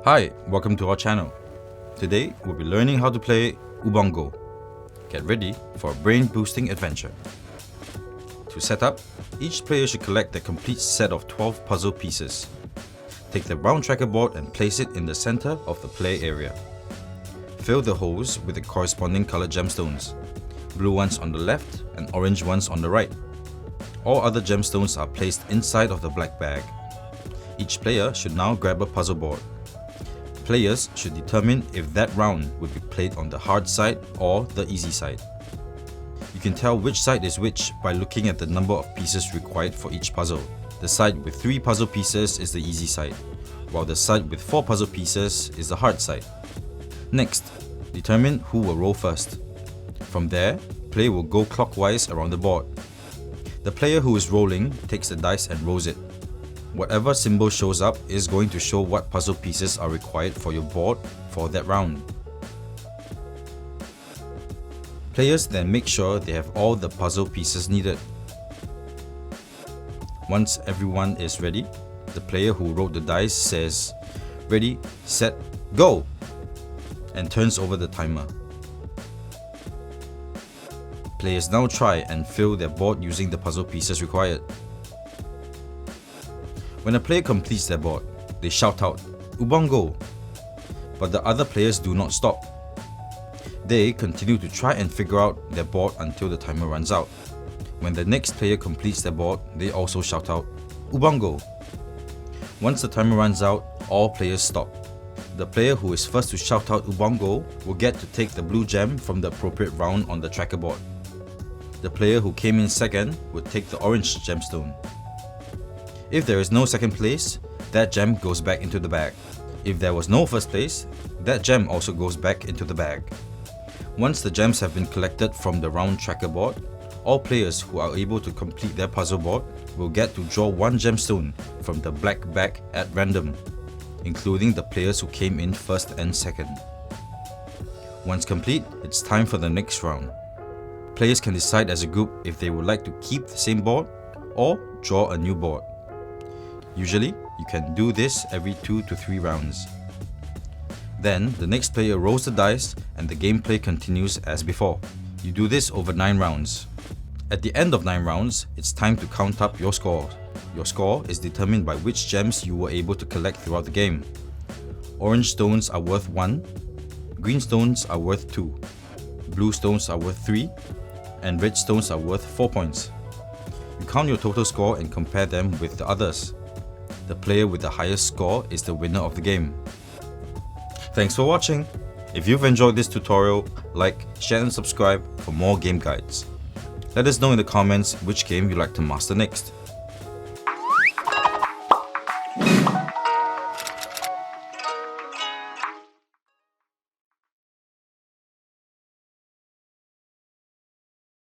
Hi, welcome to our channel. Today we'll be learning how to play Ubongo. Get ready for a brain-boosting adventure. To set up, each player should collect a complete set of 12 puzzle pieces. Take the round tracker board and place it in the center of the play area. Fill the holes with the corresponding colored gemstones, blue ones on the left and orange ones on the right. All other gemstones are placed inside of the black bag. Each player should now grab a puzzle board. Players should determine if that round would be played on the hard side or the easy side. You can tell which side is which by looking at the number of pieces required for each puzzle. The side with 3 puzzle pieces is the easy side, while the side with 4 puzzle pieces is the hard side. Next, determine who will roll first. From there, play will go clockwise around the board. The player who is rolling takes the dice and rolls it. Whatever symbol shows up is going to show what puzzle pieces are required for your board for that round. Players then make sure they have all the puzzle pieces needed. Once everyone is ready, the player who rolled the dice says, "Ready, set, go!" and turns over the timer. Players now try and fill their board using the puzzle pieces required. When a player completes their board, they shout out, "Ubongo!" But the other players do not stop. They continue to try and figure out their board until the timer runs out. When the next player completes their board, they also shout out, "Ubongo!" Once the timer runs out, all players stop. The player who is first to shout out Ubongo will get to take the blue gem from the appropriate round on the tracker board. The player who came in second would take the orange gemstone. If there is no second place, that gem goes back into the bag. If there was no first place, that gem also goes back into the bag. Once the gems have been collected from the round tracker board, all players who are able to complete their puzzle board will get to draw 1 gemstone from the black bag at random, including the players who came in first and second. Once complete, it's time for the next round. Players can decide as a group if they would like to keep the same board or draw a new board. Usually, you can do this every 2 to 3 rounds. Then, the next player rolls the dice and the gameplay continues as before. You do this over 9 rounds. At the end of 9 rounds, it's time to count up your score. Your score is determined by which gems you were able to collect throughout the game. Orange stones are worth 1, green stones are worth 2, blue stones are worth 3, and red stones are worth 4 points. You count your total score and compare them with the others. The player with the highest score is the winner of the game. Thanks for watching. If you've enjoyed this tutorial, like, share and subscribe for more game guides. Let us know in the comments which game you'd like to master next.